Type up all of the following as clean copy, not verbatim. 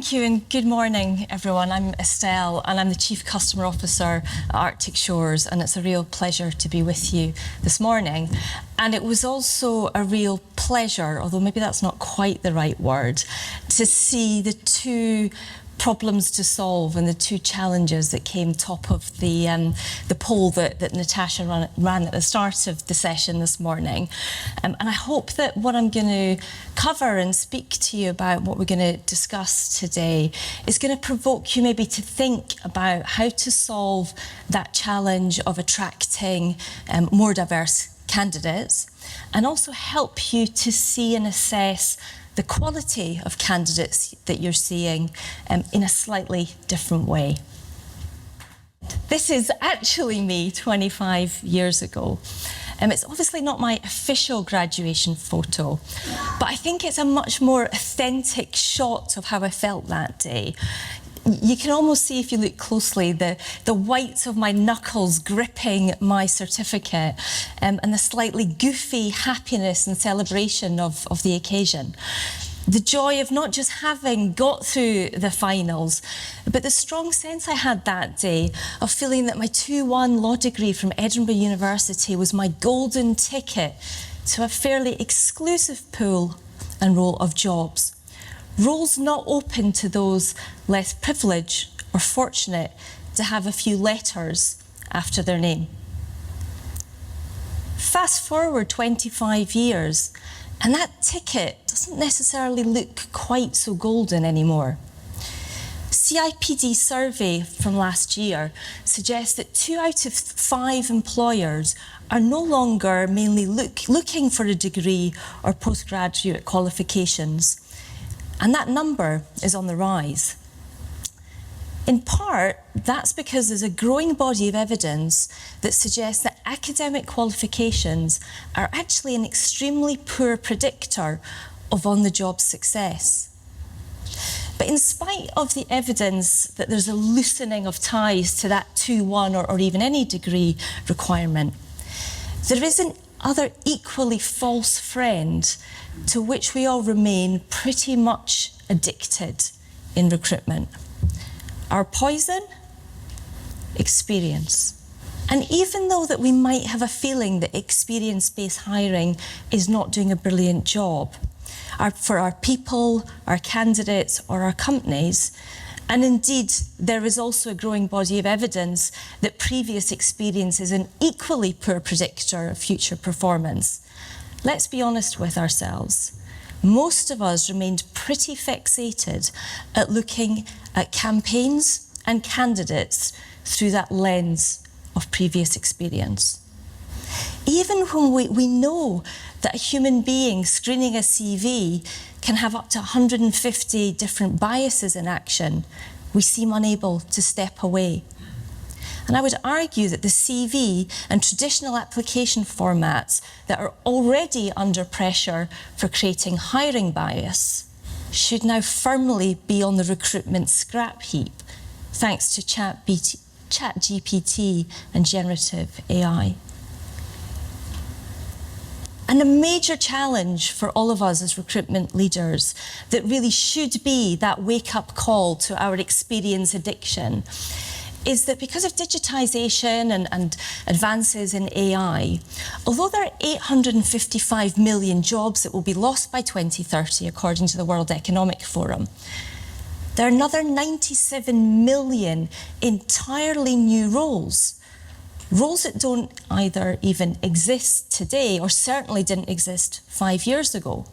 Thank you and good morning, everyone. I'm Estelle and I'm the Chief Customer Officer at Arctic Shores, and it's a real pleasure to be with you this morning. And it was also a real pleasure, although maybe that's not quite the right word, to see the two problems to solve and the two challenges that came top of the poll that Natasha ran at the start of the session this morning. And I hope that what I'm going to cover and speak to you about, what we're going to discuss today, is going to provoke you maybe to think about how to solve that challenge of attracting more diverse candidates, and also help you to see and assess the quality of candidates that you're seeing in a slightly different way. This is actually me 25 years ago. It's obviously not my official graduation photo, but I think it's a much more authentic shot of how I felt that day. You can almost see, if you look closely, the whites of my knuckles gripping my certificate, and the slightly goofy happiness and celebration of the occasion. The joy of not just having got through the finals, but the strong sense I had that day of feeling that my 2-1 law degree from Edinburgh University was my golden ticket to a fairly exclusive pool and roll of jobs. Roles not open to those less privileged or fortunate to have a few letters after their name. Fast forward 25 years, and that ticket doesn't necessarily look quite so golden anymore. CIPD survey from last year suggests that 2 out of 5 employers are no longer mainly looking for a degree or postgraduate qualifications. And that number is on the rise. In part, that's because there's a growing body of evidence that suggests that academic qualifications are actually an extremely poor predictor of on-the-job success. But in spite of the evidence that there's a loosening of ties to that 2-1 or even any degree requirement, there is an other equally false friend to which we all remain pretty much addicted in recruitment. Our poison? Experience. And even though that we might have a feeling that experience-based hiring is not doing a brilliant job for our people, our candidates, or our companies, and indeed, there is also a growing body of evidence that previous experience is an equally poor predictor of future performance. Let's be honest with ourselves. Most of us remained pretty fixated at looking at campaigns and candidates through that lens of previous experience. Even when we know that a human being screening a CV can have up to 150 different biases in action, we seem unable to step away. And I would argue that the CV and traditional application formats that are already under pressure for creating hiring bias should now firmly be on the recruitment scrap heap, thanks to ChatGPT and generative AI. And a major challenge for all of us as recruitment leaders that really should be that wake-up call to our experience addiction is that because of digitisation and advances in AI, although there are 855 million jobs that will be lost by 2030, according to the World Economic Forum, there are another 97 million entirely new roles that don't either even exist today or certainly didn't exist 5 years ago.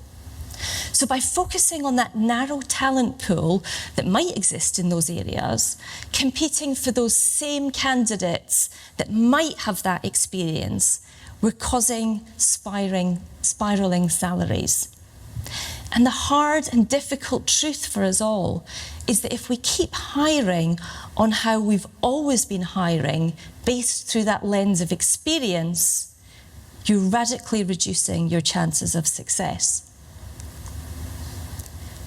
So by focusing on that narrow talent pool that might exist in those areas, competing for those same candidates that might have that experience, we're causing spiralling salaries. And the hard and difficult truth for us all is that if we keep hiring on how we've always been hiring, based through that lens of experience, you're radically reducing your chances of success.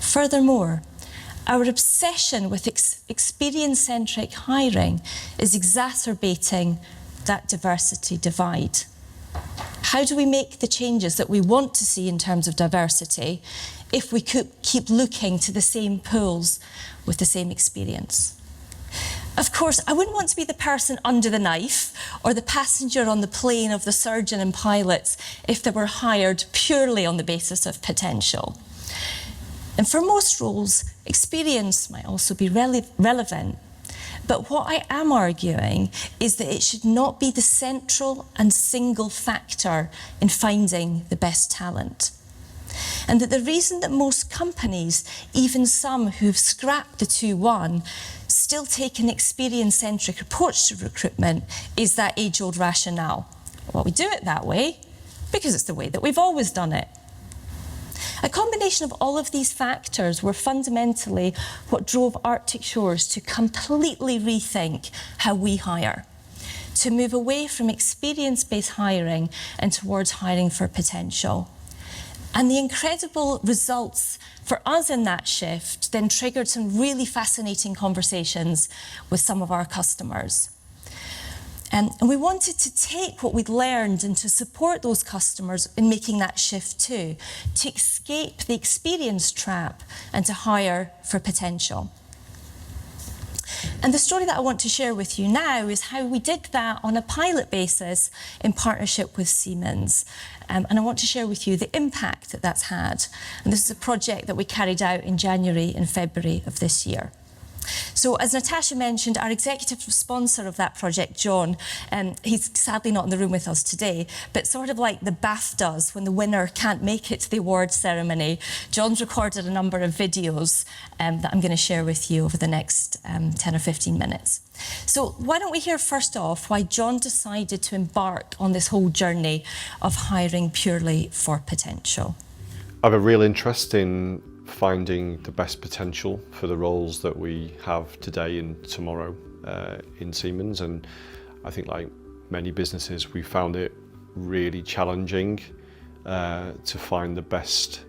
Furthermore, our obsession with experience-centric hiring is exacerbating that diversity divide. How do we make the changes that we want to see in terms of diversity if we could keep looking to the same pools with the same experience? Of course, I wouldn't want to be the person under the knife or the passenger on the plane of the surgeon and pilots if they were hired purely on the basis of potential. And for most roles, experience might also be relevant. But what I am arguing is that it should not be the central and single factor in finding the best talent. And that the reason that most companies, even some who've scrapped the 2-1, still take an experience-centric approach to recruitment is that age-old rationale. Well, we do it that way because it's the way that we've always done it. A combination of all of these factors were fundamentally what drove Arctic Shores to completely rethink how we hire, to move away from experience-based hiring and towards hiring for potential. And the incredible results for us in that shift then triggered some really fascinating conversations with some of our customers. And we wanted to take what we'd learned and to support those customers in making that shift too, to escape the experience trap and to hire for potential. And the story that I want to share with you now is how we did that on a pilot basis in partnership with Siemens. And I want to share with you the impact that that's had. And this is a project that we carried out in January and February of this year. So as Natasha mentioned, our executive sponsor of that project, John, he's sadly not in the room with us today, but sort of like the BAFTAs when the winner can't make it to the awards ceremony, John's recorded a number of videos that I'm going to share with you over the next 10 or 15 minutes. So why don't we hear first off why John decided to embark on this whole journey of hiring purely for potential. I have a real interest in finding the best potential for the roles that we have today and tomorrow in Siemens, and I think like many businesses we found it really challenging to find the best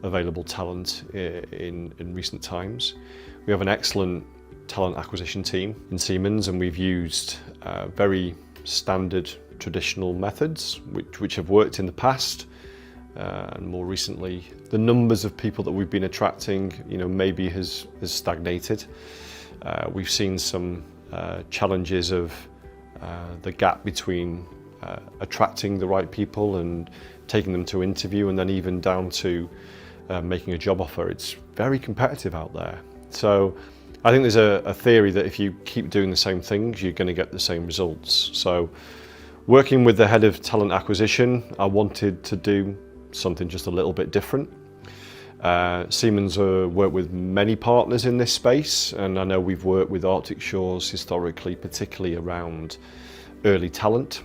available talent in recent times. We have an excellent talent acquisition team in Siemens, and we've used very standard traditional methods which have worked in the past. And more recently, the numbers of people that we've been attracting, maybe has stagnated. We've seen some challenges of the gap between attracting the right people and taking them to interview, and then even down to making a job offer. It's very competitive out there. So I think there's a theory that if you keep doing the same things, you're going to get the same results. So working with the head of talent acquisition, I wanted to do something just a little bit different. Siemens worked with many partners in this space, and I know we've worked with Arctic Shores historically, particularly around early talent.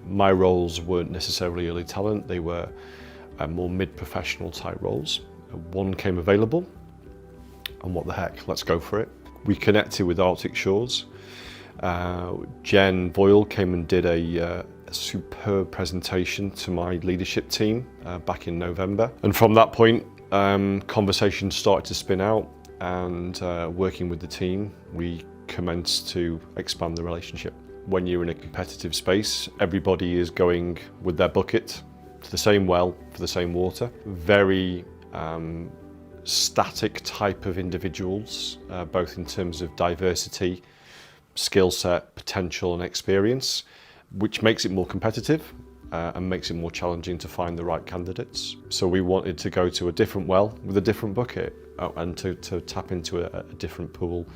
My roles weren't necessarily early talent, they were more mid-professional type roles. One came available, and what the heck, let's go for it. We connected with Arctic Shores. Jen Boyle came and did a superb presentation to my leadership team back in November, and from that point conversations started to spin out, and working with the team we commenced to expand the relationship. When you're in a competitive space, everybody is going with their bucket to the same well for the same water. Very static type of individuals, both in terms of diversity, skill set, potential and experience, which makes it more competitive and makes it more challenging to find the right candidates. So we wanted to go to a different well with a different bucket and to tap into a different pool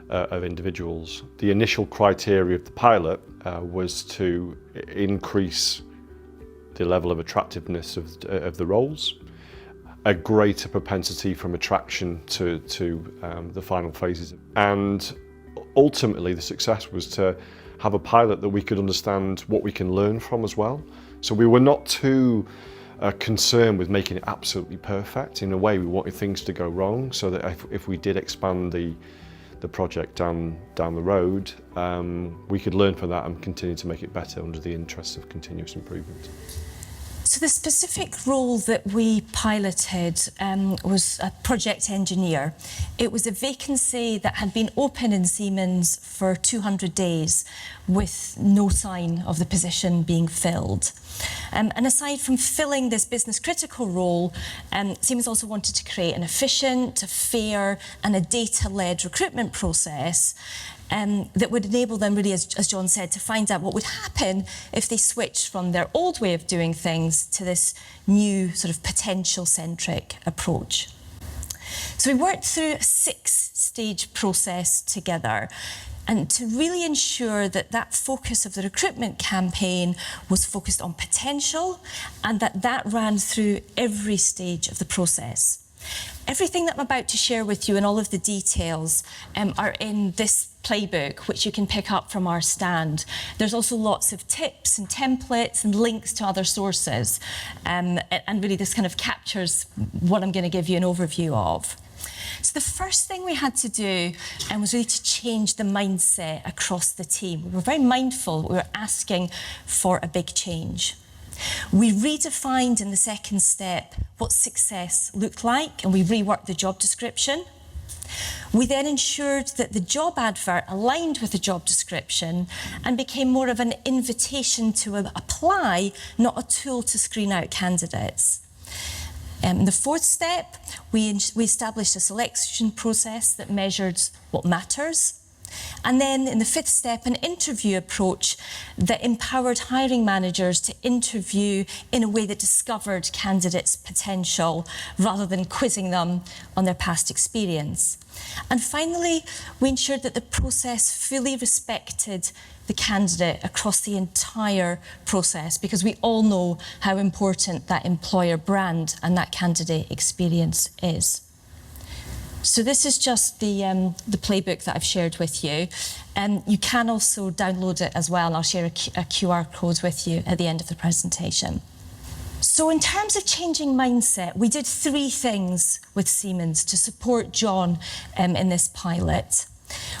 of individuals. The initial criteria of the pilot was to increase the level of attractiveness of the roles, a greater propensity from attraction to the final phases, and ultimately the success was to have a pilot that we could understand what we can learn from as well. So we were not too concerned with making it absolutely perfect. In a way, we wanted things to go wrong so that if we did expand the project down the road, we could learn from that and continue to make it better under the interest of continuous improvement. So the specific role that we piloted was a project engineer. It was a vacancy that had been open in Siemens for 200 days with no sign of the position being filled. And aside from filling this business critical role, Siemens also wanted to create an efficient, a fair and a data-led recruitment process that would enable them really, as John said, to find out what would happen if they switched from their old way of doing things to this new sort of potential-centric approach. So we worked through a 6-stage process together, and to really ensure that that focus of the recruitment campaign was focused on potential and that ran through every stage of the process. Everything that I'm about to share with you and all of the details are in this playbook, which you can pick up from our stand. There's also lots of tips and templates and links to other sources. And really this kind of captures what I'm going to give you an overview of. So the first thing we had to do was really to change the mindset across the team. We were very mindful, we were asking for a big change. We redefined in the second step what success looked like, and we reworked the job description. We then ensured that the job advert aligned with the job description and became more of an invitation to apply, not a tool to screen out candidates. In the fourth step, we established a selection process that measured what matters. And then in the fifth step, an interview approach that empowered hiring managers to interview in a way that discovered candidates' potential rather than quizzing them on their past experience. And finally, we ensured that the process fully respected the candidate across the entire process, because we all know how important that employer brand and that candidate experience is. So this is just the playbook that I've shared with you. You can also download it as well, and I'll share a QR code with you at the end of the presentation. So in terms of changing mindset, we did 3 things with Siemens to support John in this pilot.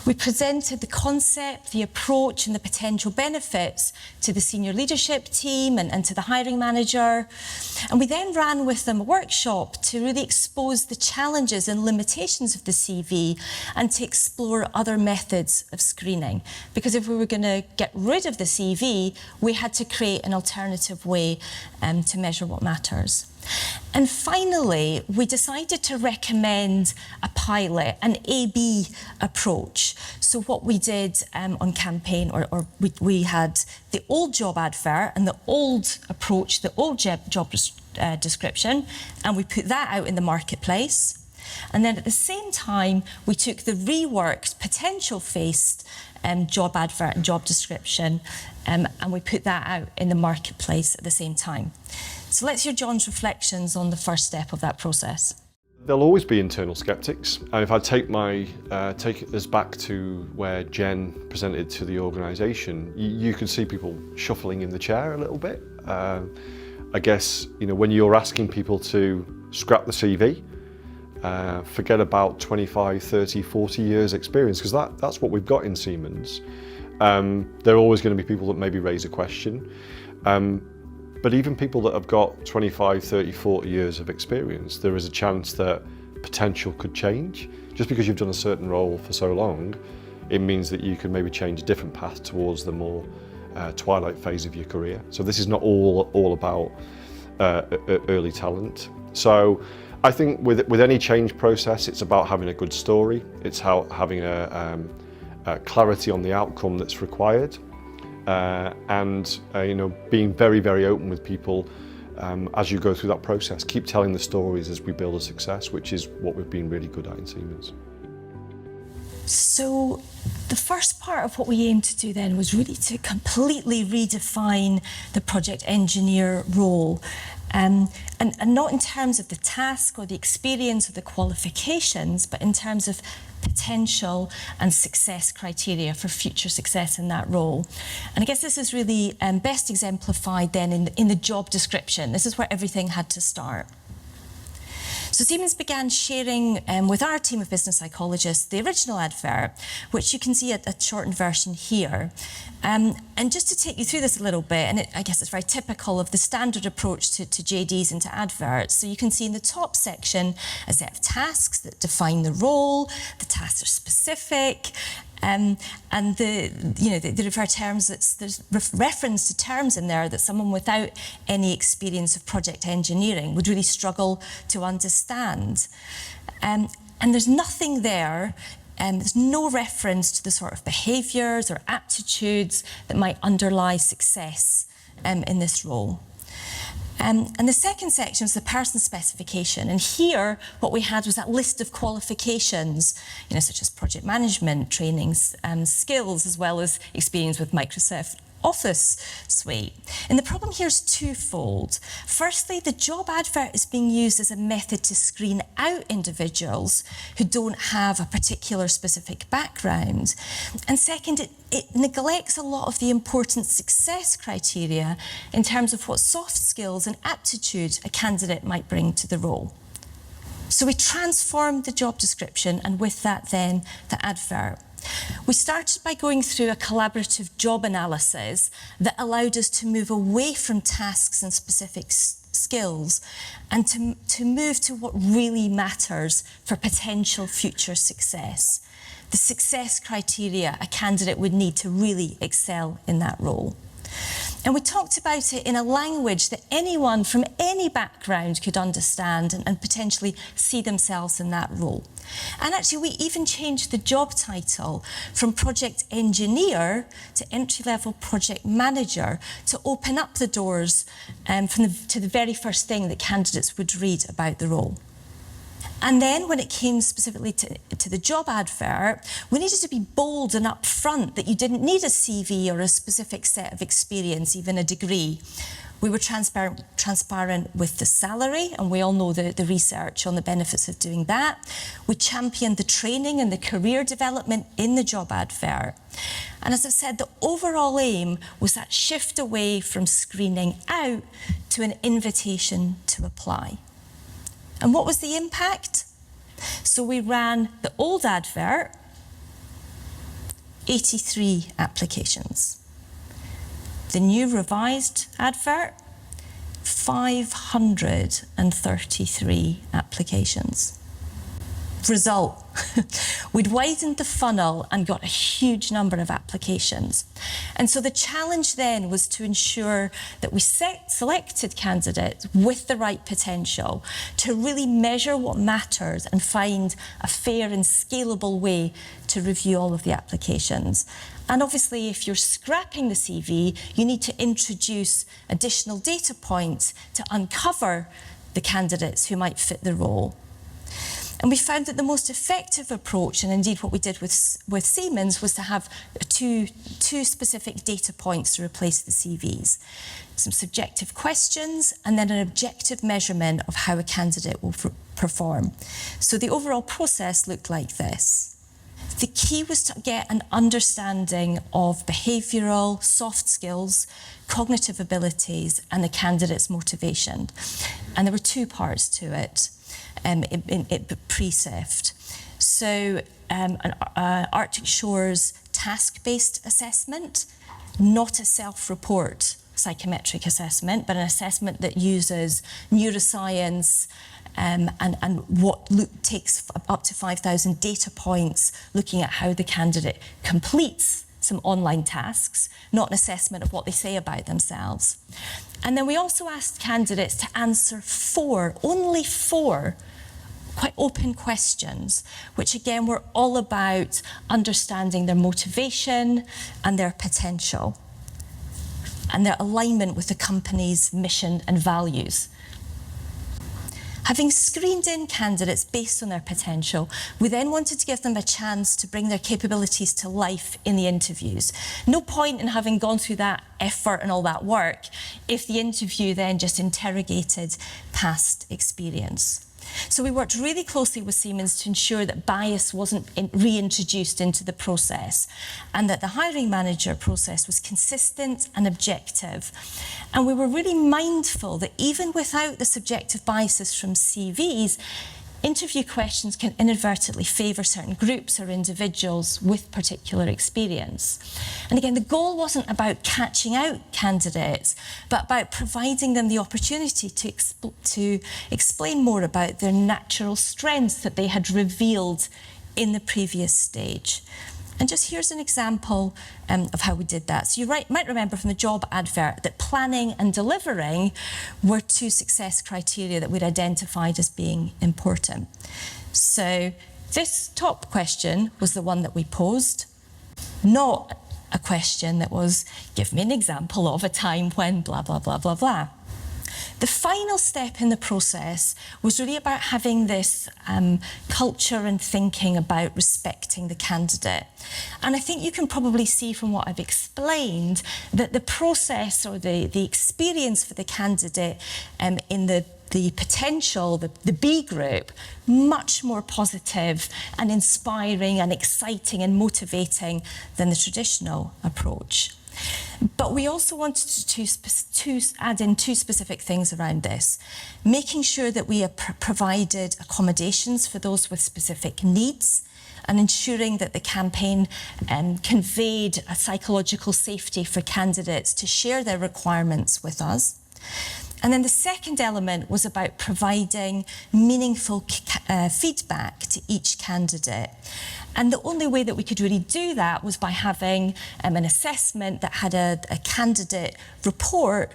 We presented the concept, the approach and the potential benefits to the senior leadership team and to the hiring manager. And we then ran with them a workshop to really expose the challenges and limitations of the CV and to explore other methods of screening. Because if we were going to get rid of the CV, we had to create an alternative way to measure what matters. And finally, we decided to recommend a pilot, an A/B approach. So what we did on campaign, we had the old job advert and the old approach, the old job description, and we put that out in the marketplace. And then at the same time, we took the reworked potential-faced job advert and job description, and we put that out in the marketplace at the same time. So let's hear John's reflections on the first step of that process. There'll always be internal skeptics, and if I take us back to where Jen presented to the organisation, you can see people shuffling in the chair a little bit. I guess when you're asking people to scrap the CV, forget about 25, 30, 40 years experience, because that's what we've got in Siemens. There are always going to be people that maybe raise a question. But even people that have got 25, 30, 40 years of experience, there is a chance that potential could change. Just because you've done a certain role for so long, it means that you can maybe change a different path towards the more twilight phase of your career. So this is not all about early talent. So I think with any change process, it's about having a good story. It's having a clarity on the outcome that's required. And being very, very open with people as you go through that process. Keep telling the stories as we build a success, which is what we've been really good at in Siemens. So the first part of what we aimed to do then was really to completely redefine the project engineer role. And not in terms of the task or the experience or the qualifications, but in terms of potential and success criteria for future success in that role. And I guess this is really best exemplified then in the job description. This is where everything had to start. So Siemens began sharing with our team of business psychologists the original advert, which you can see a shortened version here. And just to take you through this a little bit, and I guess it's very typical of the standard approach to JDs and to adverts. So you can see in the top section a set of tasks that define the role. The tasks are specific. And they refer terms, there's reference to terms in there that someone without any experience of project engineering would really struggle to understand. And there's nothing there, there's no reference to the sort of behaviours or aptitudes that might underlie success in this role. And the second section is the person specification. And here, what we had was that list of qualifications, such as project management, trainings, skills, as well as experience with Microsoft Office suite. And the problem here is twofold. Firstly, the job advert is being used as a method to screen out individuals who don't have a particular specific background. And second, it neglects a lot of the important success criteria in terms of what soft skills and aptitude a candidate might bring to the role. So we transformed the job description, and with that then the advert. We started by going through a collaborative job analysis that allowed us to move away from tasks and specific skills and to move to what really matters for potential future success. The success criteria a candidate would need to really excel in that role. And we talked about it in a language that anyone from any background could understand and potentially see themselves in that role. And actually, we even changed the job title from project engineer to entry-level project manager to open up the doors to the very first thing that candidates would read about the role. And then when it came specifically to the job advert, we needed to be bold and upfront that you didn't need a CV or a specific set of experience, even a degree. We were transparent with the salary, and we all know the research on the benefits of doing that. We championed the training and the career development in the job advert. And as I said, the overall aim was that shift away from screening out to an invitation to apply. And what was the impact? So we ran the old advert, 83 applications. The new revised advert, 533 applications. Result, we'd widened the funnel and got a huge number of applications. And so the challenge then was to ensure that we selected candidates with the right potential to really measure what matters and find a fair and scalable way to review all of the applications. And obviously, if you're scrapping the CV, you need to introduce additional data points to uncover the candidates who might fit the role. And we found that the most effective approach, and indeed what we did with Siemens, was to have two specific data points to replace the CVs. Some subjective questions and then an objective measurement of how a candidate will perform. So the overall process looked like this. The key was to get an understanding of behavioural, soft skills, cognitive abilities, and the candidate's motivation. And there were two parts to it. Pre-SIFT. So Arctic Shores task-based assessment, not a self-report psychometric assessment, but an assessment that uses neuroscience and what takes up to 5,000 data points, looking at how the candidate completes some online tasks, not an assessment of what they say about themselves. And then we also asked candidates to answer only four quite open questions, which again were all about understanding their motivation and their potential and their alignment with the company's mission and values. Having screened in candidates based on their potential, we then wanted to give them a chance to bring their capabilities to life in the interviews. No point in having gone through that effort and all that work if the interview then just interrogated past experience. So we worked really closely with Siemens to ensure that bias wasn't reintroduced into the process and that the hiring manager process was consistent and objective. And we were really mindful that even without the subjective biases from CVs, interview questions can inadvertently favour certain groups or individuals with particular experience. And again, the goal wasn't about catching out candidates, but about providing them the opportunity to explain more about their natural strengths that they had revealed in the previous stage. And just here's an example of how we did that. So you might remember from the job advert that planning and delivering were two success criteria that we'd identified as being important. So this top question was the one that we posed, not a question that was, give me an example of a time when blah, blah, blah, blah, blah. The final step in the process was really about having this culture and thinking about respecting the candidate. And I think you can probably see from what I've explained that the process or the experience for the candidate in the potential, the B group, much more positive and inspiring and exciting and motivating than the traditional approach. But we also wanted to add in two specific things around this. Making sure that we provided accommodations for those with specific needs and ensuring that the campaign conveyed a psychological safety for candidates to share their requirements with us. And then the second element was about providing meaningful feedback to each candidate. And the only way that we could really do that was by having an assessment that had a candidate report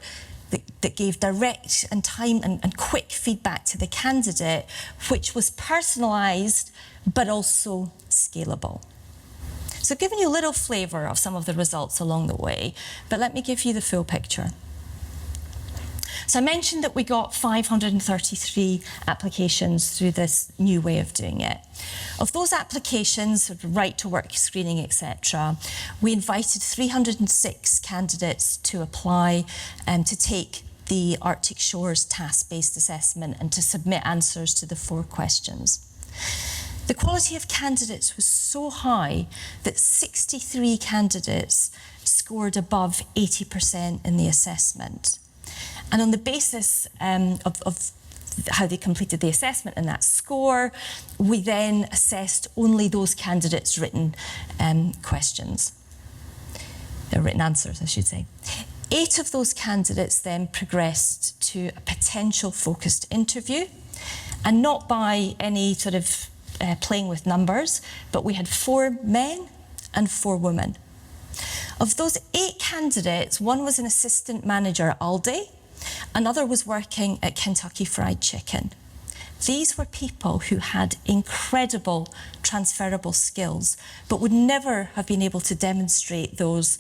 that gave direct and time and quick feedback to the candidate, which was personalised but also scalable. So I've given you a little flavour of some of the results along the way, but let me give you the full picture. So I mentioned that we got 533 applications through this new way of doing it. Of those applications, sort of right to work screening, etc., we invited 306 candidates to apply to take the Arctic Shores task-based assessment and to submit answers to the 4 questions. The quality of candidates was so high that 63 candidates scored above 80% in the assessment. And on the basis of how they completed the assessment and that score, we then assessed only those candidates' written questions. Their written answers, I should say. 8 of those candidates then progressed to a potential focused interview, and not by any sort of playing with numbers, but we had 4 men and 4 women. Of those 8 candidates, one was an assistant manager at Aldi, another was working at Kentucky Fried Chicken. These were people who had incredible transferable skills, but would never have been able to demonstrate those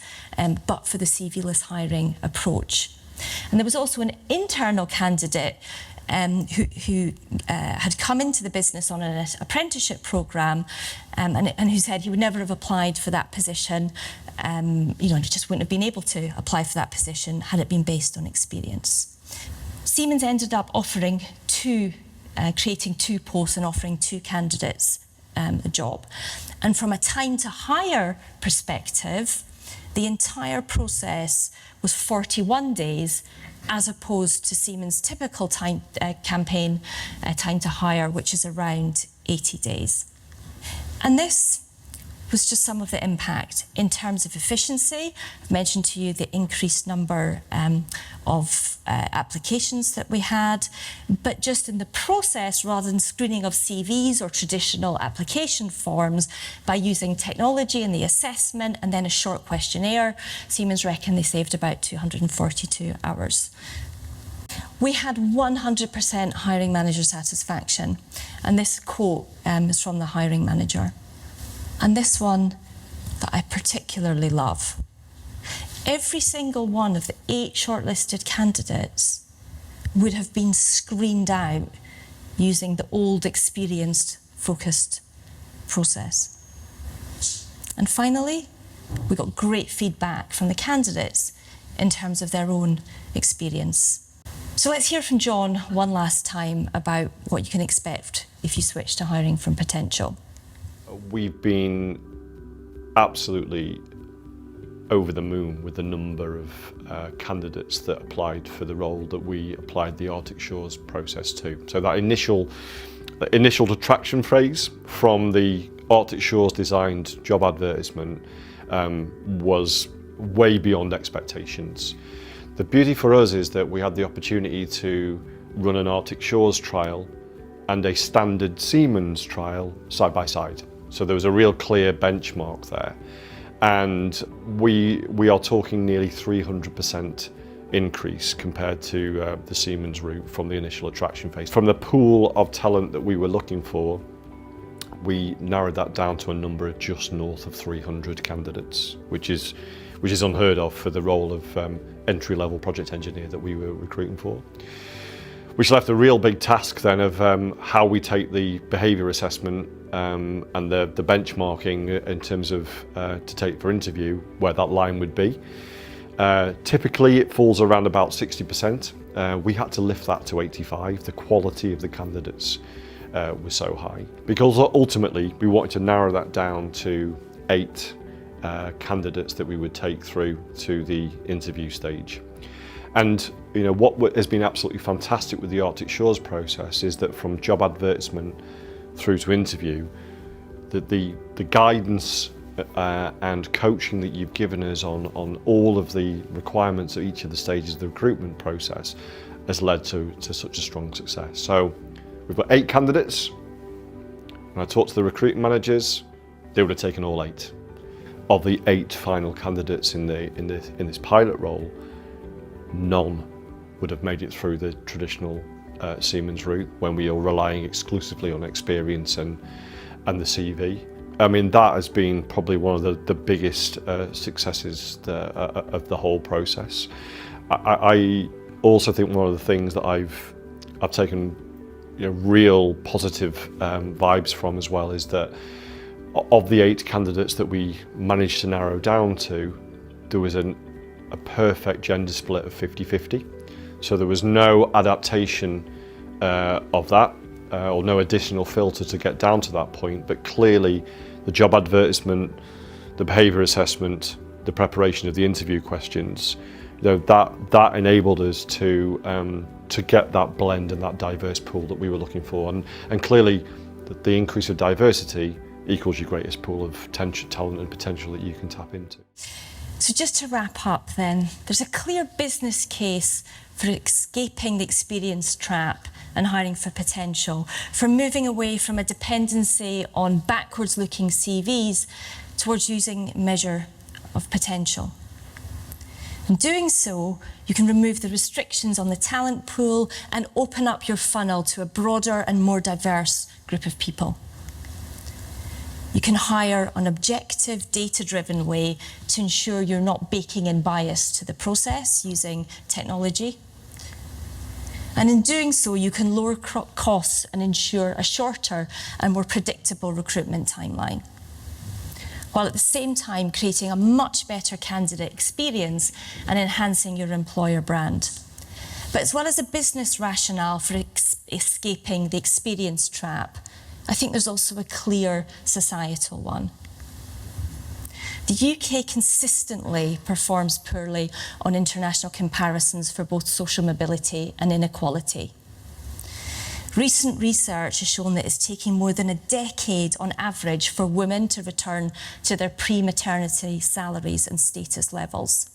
but for the CV-less hiring approach. And there was also an internal candidate who had come into the business on an apprenticeship programme and who said he would never have applied for that position. He just wouldn't have been able to apply for that position had it been based on experience. Siemens ended up offering creating 2 posts and offering 2 candidates a job. And from a time to hire perspective, the entire process was 41 days as opposed to Siemens' typical campaign time to hire, which is around 80 days. And this was just some of the impact in terms of efficiency. I've mentioned to you the increased number of applications that we had, but just in the process, rather than screening of CVs or traditional application forms, by using technology in the assessment and then a short questionnaire, Siemens reckon they saved about 242 hours. We had 100% hiring manager satisfaction, and this quote is from the hiring manager. And this one that I particularly love. Every single one of the 8 shortlisted candidates would have been screened out using the old experienced focused process. And finally, we got great feedback from the candidates in terms of their own experience. So let's hear from John one last time about what you can expect if you switch to hiring from Potential. We've been absolutely over the moon with the number of candidates that applied for the role that we applied the Arctic Shores process to. So that initial attraction phase from the Arctic Shores designed job advertisement was way beyond expectations. The beauty for us is that we had the opportunity to run an Arctic Shores trial and a standard Siemens trial side by side. So there was a real clear benchmark there. And we are talking nearly 300% increase compared to the Siemens route from the initial attraction phase. From the pool of talent that we were looking for, we narrowed that down to a number of just north of 300 candidates, which is unheard of for the role of entry-level project engineer that we were recruiting for. Which left a real big task then of how we take the behaviour assessment and the benchmarking in terms of to take for interview, where that line would be. Typically it falls around about 60%. We had to lift that to 85%. The quality of the candidates was so high. Because ultimately we wanted to narrow that down to 8 candidates that we would take through to the interview stage. And you know what has been absolutely fantastic with the Arctic Shores process is that from job advertisement through to interview, that the guidance and coaching that you've given us on all of the requirements at each of the stages of the recruitment process has led to such a strong success. So we've got 8 candidates. When I talked to the recruiting managers, they would have taken all 8. Of the 8 final candidates in this pilot role, none would have made it through the traditional Siemens route when we are relying exclusively on experience and the CV. I mean, that has been probably one of the biggest successes of the whole process. I also think one of the things that I've taken real positive vibes from as well is that of the 8 candidates that we managed to narrow down to, there was a perfect gender split of 50-50. So there was no adaptation of that or no additional filter to get down to that point, but clearly the job advertisement, the behaviour assessment, the preparation of the interview questions, that enabled us to get that blend and that diverse pool that we were looking for. And clearly the increase of diversity equals your greatest pool of talent and potential that you can tap into. So just to wrap up then, there's a clear business case for escaping the experience trap and hiring for potential, for moving away from a dependency on backwards-looking CVs towards using a measure of potential. In doing so, you can remove the restrictions on the talent pool and open up your funnel to a broader and more diverse group of people. You can hire an objective, data-driven way to ensure you're not baking in bias to the process using technology. And in doing so, you can lower costs and ensure a shorter and more predictable recruitment timeline, while at the same time creating a much better candidate experience and enhancing your employer brand. But as well as a business rationale for escaping the experience trap, I think there's also a clear societal one. The UK consistently performs poorly on international comparisons for both social mobility and inequality. Recent research has shown that it's taking more than a decade on average for women to return to their pre-maternity salaries and status levels.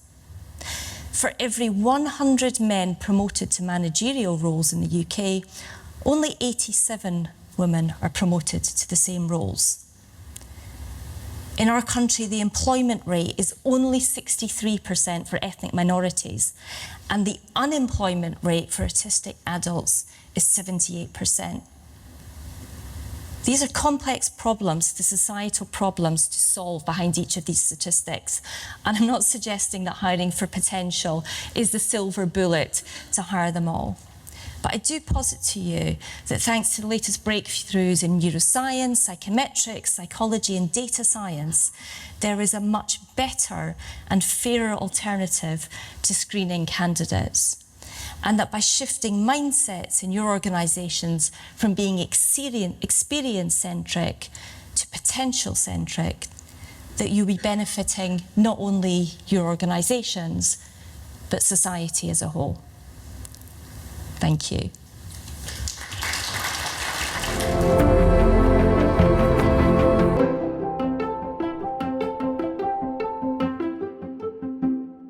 For every 100 men promoted to managerial roles in the UK, only 87 women are promoted to the same roles. In our country, the employment rate is only 63% for ethnic minorities, and the unemployment rate for autistic adults is 78%. These are complex problems, the societal problems to solve behind each of these statistics. And I'm not suggesting that hiring for potential is the silver bullet to hire them all. But I do posit to you that thanks to the latest breakthroughs in neuroscience, psychometrics, psychology and data science, there is a much better and fairer alternative to screening candidates. and that by shifting mindsets in your organisations from being experience-centric to potential-centric, that you'll be benefiting not only your organisations, but society as a whole. Thank you.